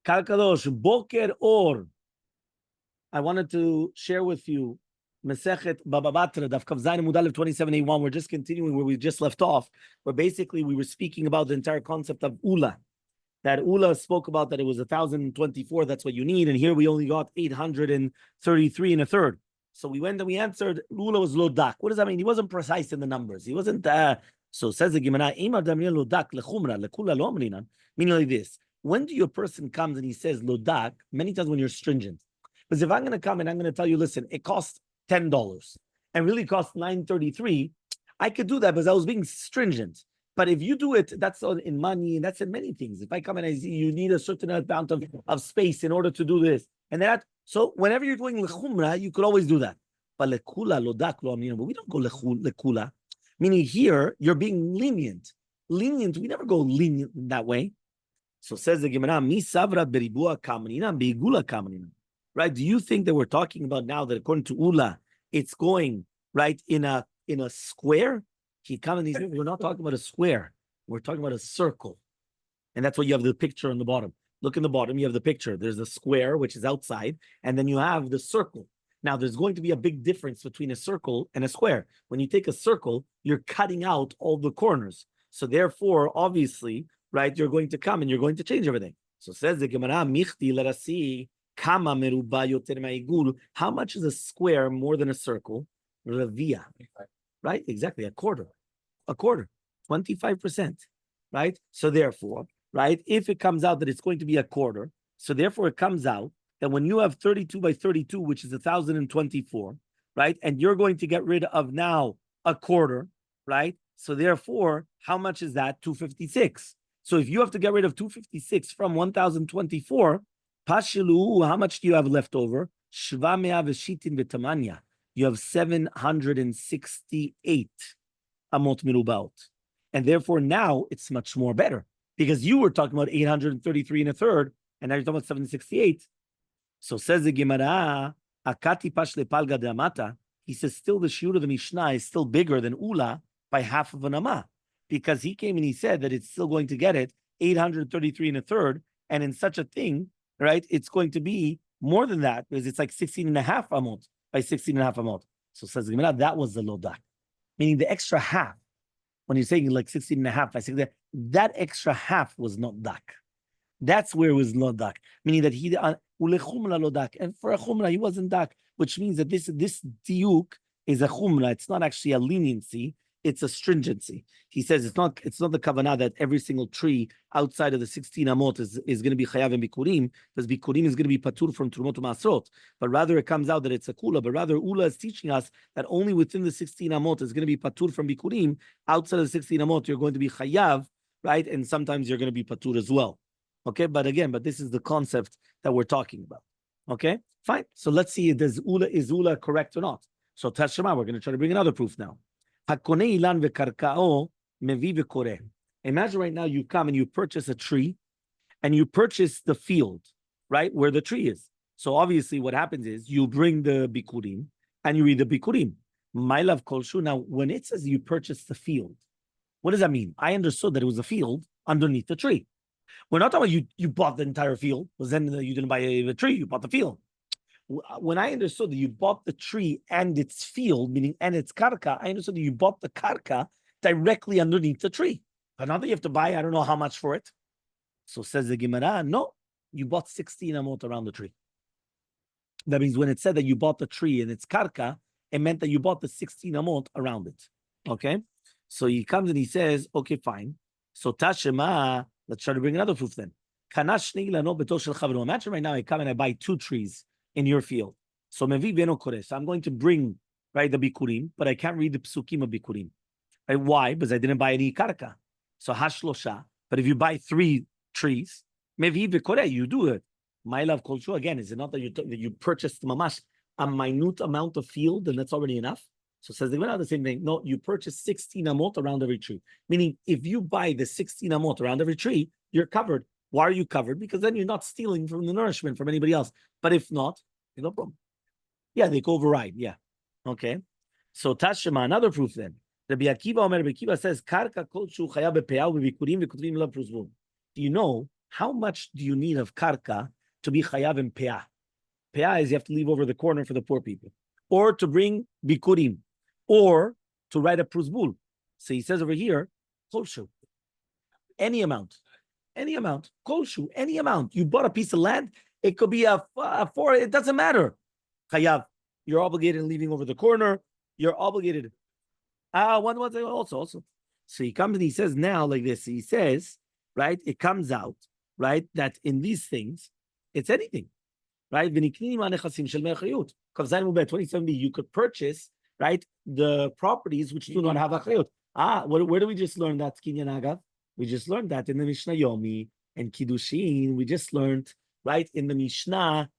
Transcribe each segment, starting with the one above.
Kalkadosh, Boker Or. I wanted to share with you Masechet Batra Daf Yomi 2781. We're just continuing where we just left off, where basically we were speaking about the entire concept of Ula. That Ula spoke about that it was 1,024, that's what you need, and here we only got 833 and a third. So we went and we answered, Ula was lodak. What does that mean? He wasn't precise in the numbers. He wasn't, so says the Gemara, meaning like this. When do your person comes and he says lodak, many times when you're stringent. Because if I'm going to come and I'm going to tell you, listen, it costs $10 and really costs $9.33, I could do that because I was being stringent. But if you do it, that's in money and that's in many things. If I come and I see you need a certain amount of space in order to do this and that, so whenever you're going lechumra, you could always do that. But lekula lodak lo amnina, but we don't go lekula. Meaning here you're being lenient. Lenient, we never go lenient in that way. So says the Gemara, mi savra beribua kamnina beigula kamnina. Right? Do you think that we're talking about now that according to Ula, it's going right in a square? He come and he says, we're not talking about a square. We're talking about a circle. And that's what you have the picture on the bottom. Look in the bottom, you have the picture. There's a square, which is outside, and then you have the circle. Now, there's going to be a big difference between a circle and a square. When you take a circle, you're cutting out all the corners. So therefore, obviously, right, you're going to come and you're going to change everything. So says the Gemara, Michti, let us see. How much is a square more than a circle? Ravia. Right? Exactly. A quarter. 25%. Right? So therefore, right, if it comes out that it's going to be a quarter, so therefore it comes out that when you have 32 by 32, which is 1,024, right, and you're going to get rid of now a quarter, right? So therefore, how much is that? 256. So if you have to get rid of 256 from 1,024, Pashilu, how much do you have left over? Shvamea v'shitin v'tamanya. You have 768 amot mirubaot. And therefore now it's much more better. Because you were talking about 833 and a third, and now you're talking about 768. So says the Gemara, Akati pashle palga de amata. He says still the shiur of the Mishnah is still bigger than Ula by half of an amah. Because he came and he said that it's still going to get it 833 and a third, and in such a thing, right, it's going to be more than that because it's like 16 and a half amot by 16 and a half amot. So says the Gemara, that was the lodak, meaning the extra half. When you're saying like 16 and a half by 16, that extra half was not dak. That's where it was lodak, meaning that he ulechumra lodak, and for a chumra he wasn't dak, which means that this diuk is a chumra. It's not actually a leniency. It's a stringency. He says it's not the kavanah that every single tree outside of the 16 amot is going to be chayav and bikurim, because bikurim is going to be patur from trumot u'masrot. But rather it comes out that it's a kula. But rather Ula is teaching us that only within the 16 amot is going to be patur from bikurim. Outside of the 16 amot, you're going to be chayav, right? And sometimes you're going to be patur as well. Okay, but this is the concept that we're talking about. Okay, fine. So let's see, is Ula correct or not? So Tashema, we're going to try to bring another proof now. Imagine right now you come and you purchase a tree and you purchase the field, right, where the tree is. So obviously what happens is you bring the bikurim and you read the bikurim. My love kolshu. Now, when it says you purchase the field, what does that mean? I understood that it was a field underneath the tree. We're not talking about you bought the entire field, because then you didn't buy the tree, you bought the field. When I understood that you bought the tree and its field, meaning and its karka, I understood that you bought the karka directly underneath the tree. But now that you have to buy, I don't know how much for it. So says the Gemara, no, you bought 16 amot around the tree. That means when it said that you bought the tree and its karka, it meant that you bought the 16 amot around it. Okay? So he comes and he says, okay, fine. So Tashema, let's try to bring another proof then. Imagine right now I come and I buy 2 trees in your field. So I'm going to bring, right, the bikurim, but I can't read the psukim of bikurim. Right? Why? Because I didn't buy any karka. So hashlosha. But if you buy 3 trees, you do it. My love kulshu, again, is it not that you purchased mamash a minute amount of field and that's already enough? So says the Gemara the same thing. No, you purchase 16 amot around every tree. Meaning if you buy the 16 amot around every tree, you're covered. Why are you covered? Because then you're not stealing from the nourishment from anybody else. But if not, no problem. Yeah, they go override. Yeah. Okay. So Tashema, another proof then. Rabbi Akiva says, Karka kolshu chayav bepeah v'bikurim v'kutrim lav pruzvum. Do you know how much do you need of karka to be chayav in peah? Peah is you have to leave over the corner for the poor people, or to bring bikurim, or to write a pruzbul. So he says over here, kolshu, any amount, kolshu, any amount. You bought a piece of land, it could be a 4, it doesn't matter. Chayav, you're obligated in leaving over the corner. You're obligated. One also. So he comes and he says now like this. He says, right? It comes out, right, that in these things, it's anything, right? 27b, you could purchase, right, the properties which do not have achrayut. Where do we just learn that kinyan agav? We just learned that in the Mishnah Yomi and Kiddushin. We just learned, right, in the Mishnah.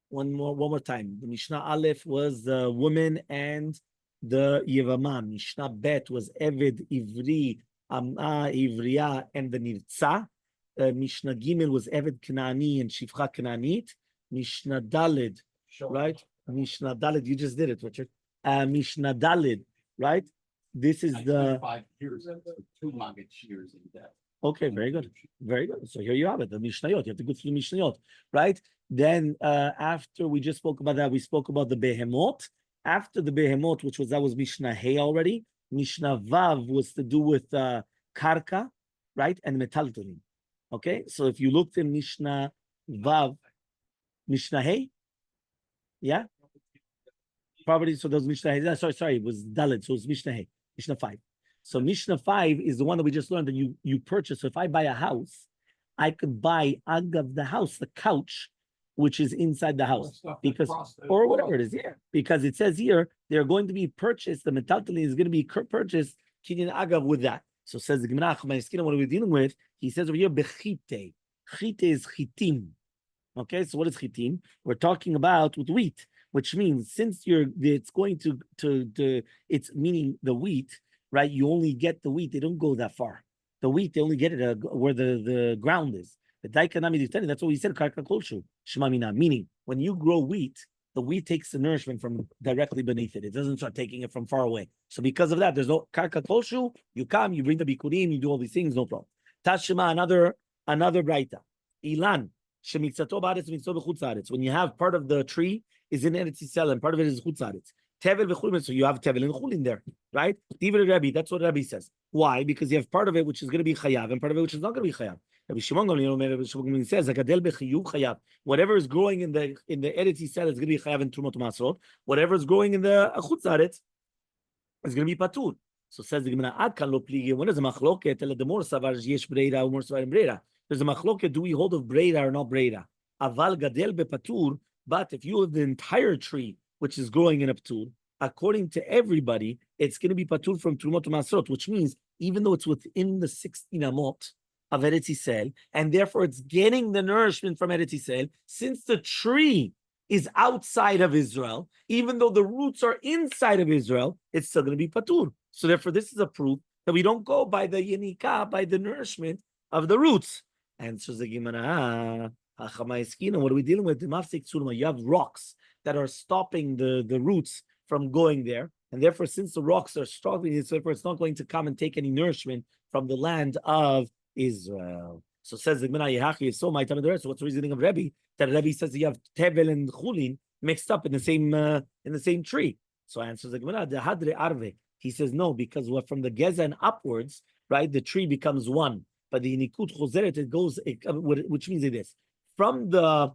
One more time. The Mishnah Aleph was the woman and the Yevama. Mishnah Bet was Eved, Ivri, Am'a, Ivriya, and the Nirtza. Mishnah Gimel was Eved Knani and Shivcha Knanit. Mishnah Daled, right? Mishnah Daled, you just did it, Richard. Mishnah Daled, right? This is the 5 years, 2 Maggid years in depth. Okay, very good. Very good. So here you have it, the Mishnayot. You have to go through the Mishnayot, right? Then after we just spoke about that, we spoke about the Behemot. After the Behemot, that was Mishnah Hey already. Mishnah Vav was to do with Karka, right? And Metaltonim. Okay, so if you looked in Mishnah Vav, Mishnah Hey, yeah? Property, so those Mishnah Hey, sorry, it was Dalit, so it was Mishnah Hey, Mishnah 5. So Mishnah 5 is the one that we just learned that you purchase. So if I buy a house, I could buy agav the house, the couch, which is inside the house, because or whatever it is here, because it says here they're going to be purchased. The metaltalin is going to be purchased kinyan agav with that. So says the Gemara, what are we dealing with? He says over here bechite. Chite is chitim. Okay, so what is chitim? We're talking about with wheat, which means since it's going to it's meaning the wheat. Right, you only get the wheat; they don't go that far. The wheat they only get it where the ground is. The daikanami diftani. That's what we said. Karka kolshu shmamina. Meaning, when you grow wheat, the wheat takes the nourishment from directly beneath it. It doesn't start taking it from far away. So because of that, there's no karka kolshu. You come, you bring the bikurim, you do all these things, no problem. Tashima, another braita. Ilan shemiksato ba'aretz mitzvah b'chutz haaretz. When you have part of the tree is in Eretz Yisrael and part of it is chutz haaretz. Tevel v'chulin, so you have tevel and chulin there, right? Divrei Rabbi, that's what Rabbi says. Why? Because you have part of it which is going to be chayav and part of it which is not going to be chayav. Rabbi Shimon says, "Zakadel b'chiyuv chayav." Whatever is growing in the Eretz Yisrael is going to be chayav in Trumot Masrot. Whatever is growing in the chutz haaretz is going to be patur. So says the Gemara, "Ad kan lo pligi." When is a machloket? The more savar yesh breira or more savar breira. There's a machloket. Do we hold of breira or not breira? Aval gadel bepatur. But if you have the entire tree which is growing in a patur, according to everybody, it's going to be patur from Trumot Masrot, which means even though it's within the 16 amot of Eretz Yisrael, and therefore it's getting the nourishment from Eretz Yisrael, since the tree is outside of Israel, even though the roots are inside of Israel, it's still going to be patur. So therefore, this is a proof that we don't go by the yenika, by the nourishment of the roots. Answers the Gemara. What are we dealing with? You have rocks that are stopping the roots from going there, and therefore, since the rocks are stopping it, therefore it's not going to come and take any nourishment from the land of Israel. So says the Gemara, so my time of the rest. So what's the reasoning of Rabbi? That Rabbi says you have tevel and chulin mixed up in the same tree. So answers the Gemara, the hadre arve. He says no, because from the geza and upwards, right, the tree becomes one. But the nikut chozeret, which means it is from the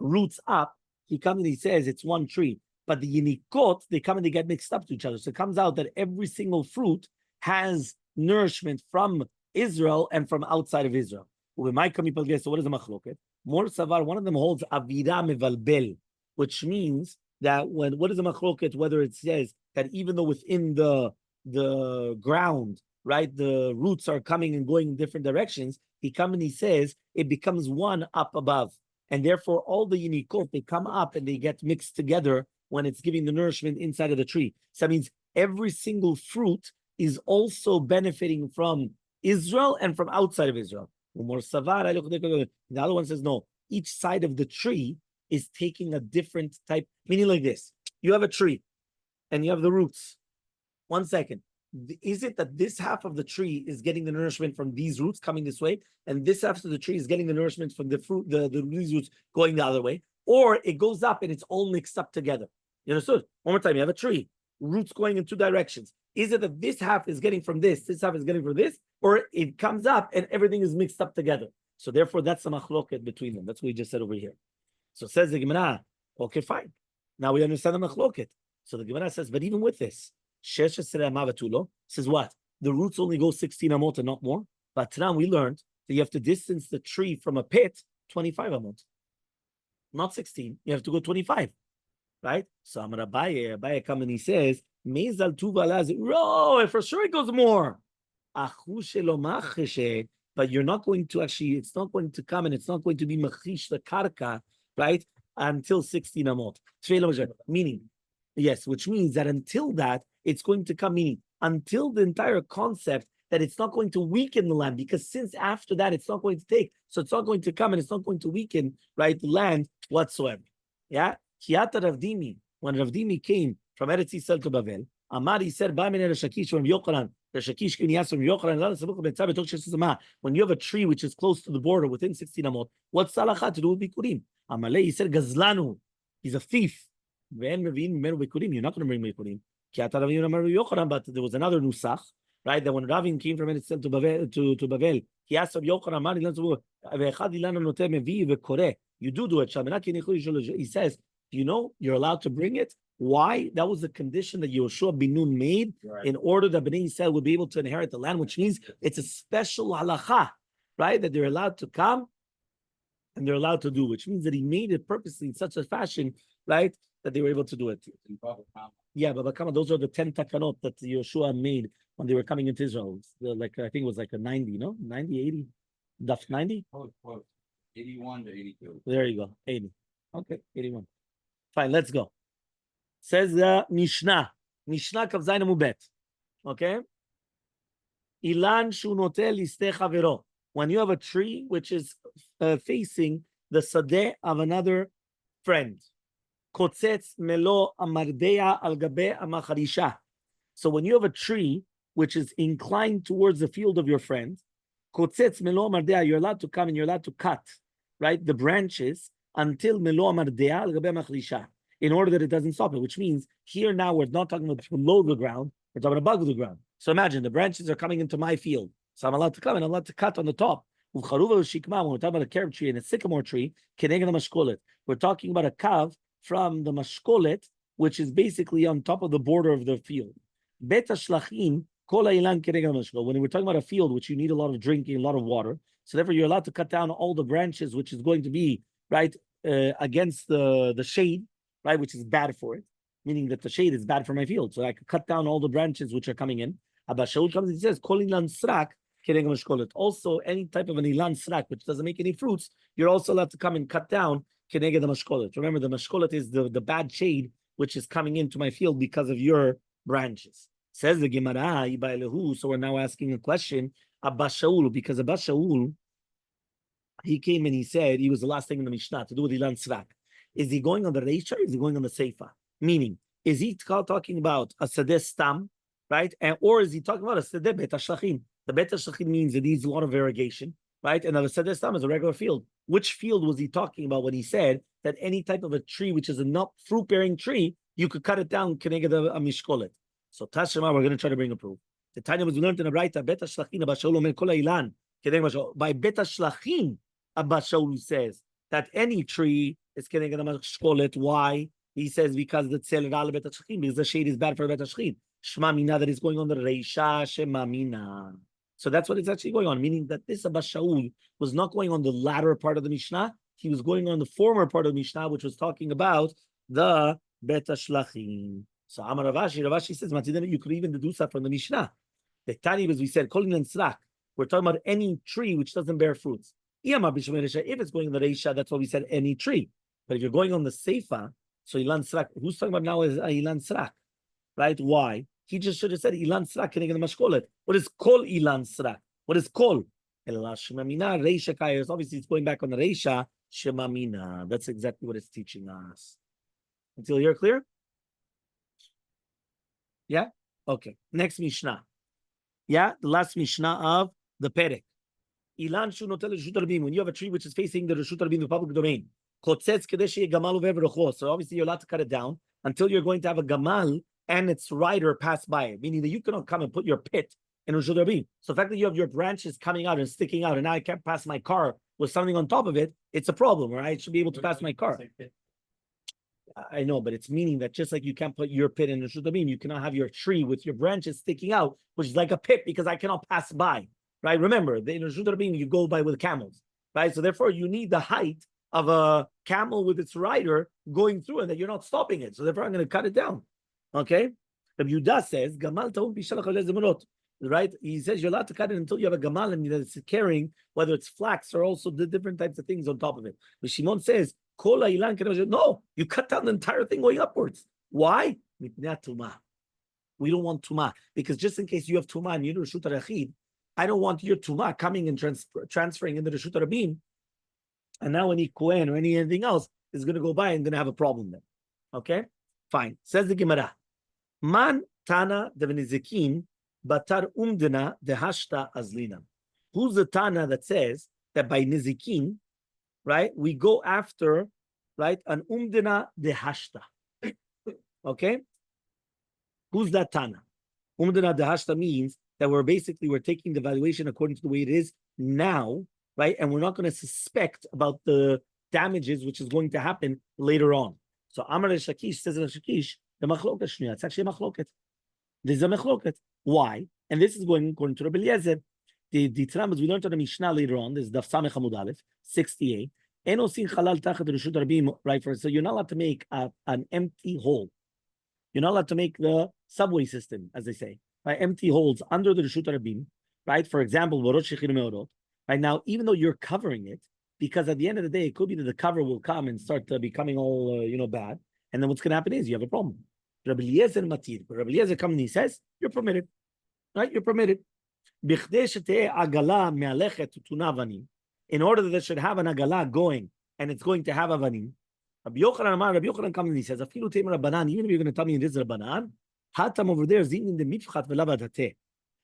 roots up. He comes and he says it's one tree. But the yinikot, they come and they get mixed up to each other. So it comes out that every single fruit has nourishment from Israel and from outside of Israel. So what is the machloket? More savar, one of them holds avira mevalbel, which means that what is the machloket? Whether it says that even though within the ground, right, the roots are coming and going in different directions, he comes and he says it becomes one up above. And therefore, all the yinikot, they come up and they get mixed together when it's giving the nourishment inside of the tree. So that means every single fruit is also benefiting from Israel and from outside of Israel. The other one says, no, each side of the tree is taking a different type, meaning like this. You have a tree and you have the roots. 1 second. Is it that this half of the tree is getting the nourishment from these roots coming this way, and this half of the tree is getting the nourishment from the fruit, these roots going the other way, or it goes up and it's all mixed up together? You understood? One more time, you have a tree, roots going in two directions. Is it that this half is getting from this half is getting from this, or it comes up and everything is mixed up together? So therefore, that's the machloket between them. That's what we just said over here. So says the Gemara, okay, fine. Now we understand the machloket. So the Gemara says, but even with this, says what? The roots only go 16 amot and not more. But now we learned that you have to distance the tree from a pit 25 amot. Not 16. You have to go 25. Right? So Amar Abaye comes and he says, Mezal tuvalaz. Oh, for sure it goes more. But you're not going to actually, it's not going to come and it's not going to be machish the karka, right? Until 16 amot. Meaning, yes, which means that until that, it's going to come, meaning until the entire concept that it's not going to weaken the land, because since after that it's not going to take, so it's not going to come and it's not going to weaken, right, the land whatsoever. Yeah? When Ravdimi came from Eretz Yisrael to Bavel, Amar, he said, when you have a tree which is close to the border within 16 amot, what's salacha to do with bikurim? Elmaleh, he said, Gazlanu, he's a thief. You're not going to bring bikurim. But there was another nusach, right? That when Ravin came from Eretz to Bavel, he asked Rabbi Yochanan, you do it. He says, you know, you're allowed to bring it. Why? That was the condition that Yehoshua bin Nun made in order that Bnei Yisrael would be able to inherit the land, which means it's a special halacha, right? That they're allowed to come and they're allowed to do, which means that he made it purposely in such a fashion, right, that they were able to do it. Yeah, Bava Kama, those are the 10 takanot that Yehoshua made when they were coming into Israel. Like, I think it was like a 90, no? 90, 80? Daf 90? 81 to 82. There you go, 80. Okay, 81. Fine, let's go. Says the Mishnah. Mishnah Kav Zayin Amud Bet. Okay? Ilan shunotel liste chavero. When you have a tree which is facing the sadeh of another friend. Kotzetz melo amardea al gabe amacharisha. So when you have a tree which is inclined towards the field of your friend, kotzetz melo amardea, you're allowed to come and you're allowed to cut, right, the branches until melo amardea al gabe amacharisha, in order that it doesn't stop it, which means here now we're not talking about below the ground, we're talking above the ground. So imagine the branches are coming into my field. So I'm allowed to come and I'm allowed to cut on the top. When we're talking about a carob tree and a sycamore tree, we're talking about a kav from the mashkolet, which is basically on top of the border of the field. When we're talking about a field which you need a lot of drinking, a lot of water, so therefore you're allowed to cut down all the branches, which is going to be right against the shade, right, which is bad for it, meaning that the shade is bad for my field. So I could cut down all the branches which are coming in. Abba Shaul comes and says, also, any type of an ilan srak, which doesn't make any fruits, you're also allowed to come and cut down keneged the mashkolet. Remember, the mashkolet is the bad shade which is coming into my field because of your branches. Says the Gemara, so we're now asking a question, Abba Shaul, because Abba Shaul, he came and he said, he was the last thing in the Mishnah to do with ilan srak. Is he going on the reisha or is he going on the seifa? Meaning, is he talking about a sadeh stam, right? Or is he talking about a sadeh bet hashlachim? The bet hashlachim means it needs a lot of irrigation, right? And the sadeh stam is a regular field. Which field was he talking about when he said that any type of a tree which is a not fruit-bearing tree, you could cut it down keneged a mishkolet? So Tashema, we're going to try to bring a proof. The Tanya was learned in a Braita, bet hashlachim Abba Shaul omer kol ha'ilan. By bet hashlachim, Abba Shaul says that any tree is keneged a mishkolet. Why? He says because the tzel ra lebet hashchim, because the shade is bad for bet hashchim. Shema mina, that is going on the reisha shema mina. So that's what is actually going on, meaning that this Abba Shaul was not going on the latter part of the Mishnah. He was going on the former part of the Mishnah, which was talking about the bet hashlachim. So Amar Ravashi says, you could even deduce that from the Mishnah. The Tani, as we said, calling and srak. We're talking about any tree which doesn't bear fruits. If it's going on the reisha, that's what we said, any tree. But if you're going on the seifa, so ilan srak, who's talking about now is ilan srak, right? Why? He just should have said ilan srak keneged mashkolet. What is kol ilan srak? What is kol? Shemamina reisha kayers. Obviously, it's going back on the reisha shemamina. That's exactly what it's teaching us. Until you're clear? Yeah. Okay, next Mishnah. Yeah, the last Mishnah of the Perek. Ilan shu notel reshut rabim. When you have a tree which is facing the reshut rabim, the public domain. Kotzetz kadesh gamal uvev. So obviously you're allowed to cut it down until you're going to have a gamal and its rider pass by it, meaning that you cannot come and put your pit in reshut rabim. So the fact that you have your branches coming out and sticking out, and now I can't pass my car with something on top of it, it's a problem. Or I should be able to pass my car. I know, but it's meaning that just like you can't put your pit in the reshut rabim, you cannot have your tree with your branches sticking out, which is like a pit because I cannot pass by. Right? Remember, the reshut rabim you go by with camels, right? So therefore, you need the height of a camel with its rider going through, and that you're not stopping it. So therefore, I'm going to cut it down. Okay? Rabbi Yehuda says, "Gamal ta'um bishalach alei zemunot." Right? He says you're allowed to cut it until you have a gamal and that it's carrying, whether it's flax or also the different types of things on top of it. But Shimon says, no, you cut down the entire thing going upwards. Why? We don't want tuma, because just in case you have tuma and you do reshut harachid, I don't want your tuma coming and transferring into the reshut harabim, and now any kohen or anything else is going to go by and going to have a problem then. Okay, fine. Says the Gemara, man tana devenizekin batar umdena dehashta azlina. Who's the tana that says that by nizikin, right, we go after, right, an umdena dehashta? Okay, who's that tana? Umdena dehashta means that we're taking the valuation according to the way it is now, right? And we're not going to suspect about the damages which is going to happen later on. So Amar Shakish says in Shakish, the machloket shniya. It's actually a machloket. This is a machloket. Why? And this is going according to Rabbi Eliezer. The Tzrambas we learned on the Mishnah later on. This is Daf Samech Amud Aleph 68. Eno sin chalal tachat reshut rabim. Right, for so you're not allowed to make an empty hole. You're not allowed to make the subway system, as they say. Right, empty holes under the reshut rabim, right? For example, right now, even though you're covering it, because at the end of the day, it could be that the cover will come and start becoming all bad, and then what's going to happen is you have a problem. Rabbi Eliezer matir, but Rabbi Eliezer comes and he says you're permitted, right? You're permitted. In order that it should have an agala going and it's going to have avanim. Rabbi Yochanan comes and he says, even if you're going to tell me it is Rabbanan, Hatam over there is in the mitfchat v'labadateh.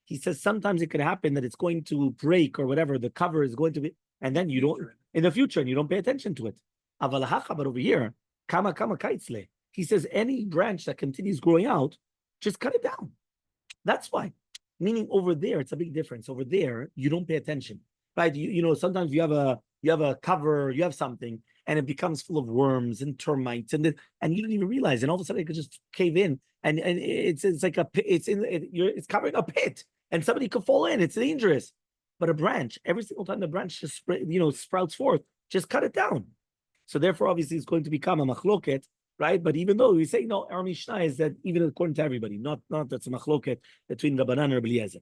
He says sometimes it could happen that it's going to break or whatever, the cover is going to be, and then you don't, in the future, and you don't pay attention to it. But over here, kama kaitzle. He says any branch that continues growing out, just cut it down. That's why. Meaning over there, it's a big difference. Over there, you don't pay attention. Right? Sometimes you have a cover, you have something, and it becomes full of worms and termites, and you don't even realize, and all of a sudden it could just cave in. And it's like it's covering a pit, and somebody could fall in. It's dangerous. But a branch, every single time the branch just sprouts forth, just cut it down. So therefore, obviously, it's going to become a machloket, right? But even though we say no, our Mishnah is that even according to everybody, not that's a machloket between Rabbanan and Rabbi Eliezer.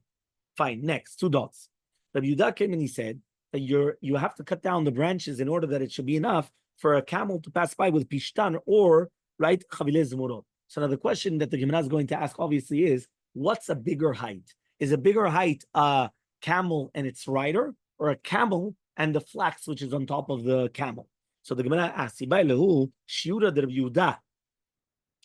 Fine. Next, 2 dots. Rabbi Yehuda came and he said that you have to cut down the branches in order that it should be enough for a camel to pass by with pishtan or right chavilei zemurot. So now the question that the Gemara is going to ask obviously is, what's a bigger height? Is a bigger height a camel and its rider, or a camel and the flax which is on top of the camel? So the Gemara asks, shiura de Rabbi Yehuda.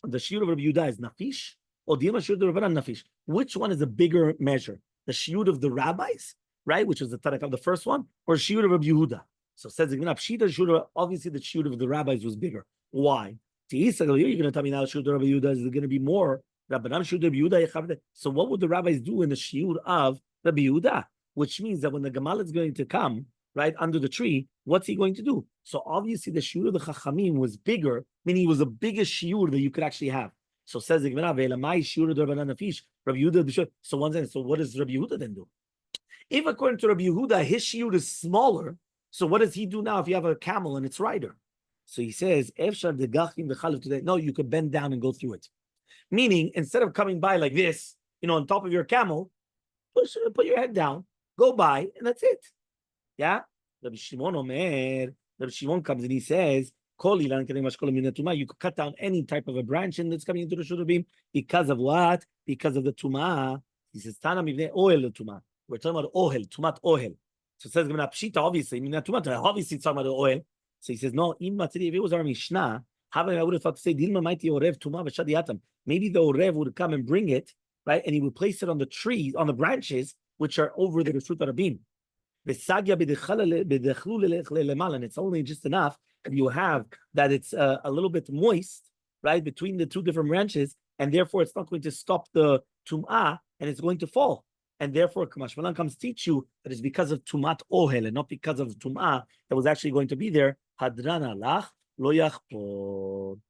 The shiur of Rabbi Yehuda is nafish, or the shiur of Rabbanan nafish. Which one is a bigger measure? The shiur of the rabbis, right, which was the tarak of the first one, or shiur of Rabbi Yehuda? So says the Gemara, obviously the shiur of the rabbis was bigger. Why? You're going to tell me now shiur of Rabbi Yehuda is going to be more. So what would the rabbis do in the shiur of Rabbi Yehuda? Which means that when the Gamal is going to come, right, under the tree, what's he going to do? So obviously the shiur of the Chachamim was bigger, meaning he was the biggest shiur that you could actually have. So says the Gemara, Rabbi Yehuda. So one says, so what does Rabbi Yehuda then do? If according to Rabbi Yehuda, his shiur is smaller, so what does he do now if you have a camel and its rider? So he says, no, you could bend down and go through it. Meaning, instead of coming by like this, on top of your camel, put your head down, go by, and that's it. Yeah? Rabbi Shimon comes and he says, you could cut down any type of a branch and that's coming into the shurubim because of what? Because of the tumah. He says, Tana mivnei oil tumah. We're talking about ohel, tumat ohel. So it says, pshita, obviously, obviously it's talking about the oil. So he says, no, if it was our Mishnah, I would have thought to say, maybe the orev would come and bring it, right? And he would place it on the trees, on the branches, which are over the Reshut Rabim. And it's only just enough if you have that it's a little bit moist, right, between the two different branches, and therefore it's not going to stop the tum'ah, and it's going to fall. And therefore, Kamash Malan comes teach you that it's because of tumat ohel and not because of tum'ah that was actually going to be there. Hadran alach lo yachpod.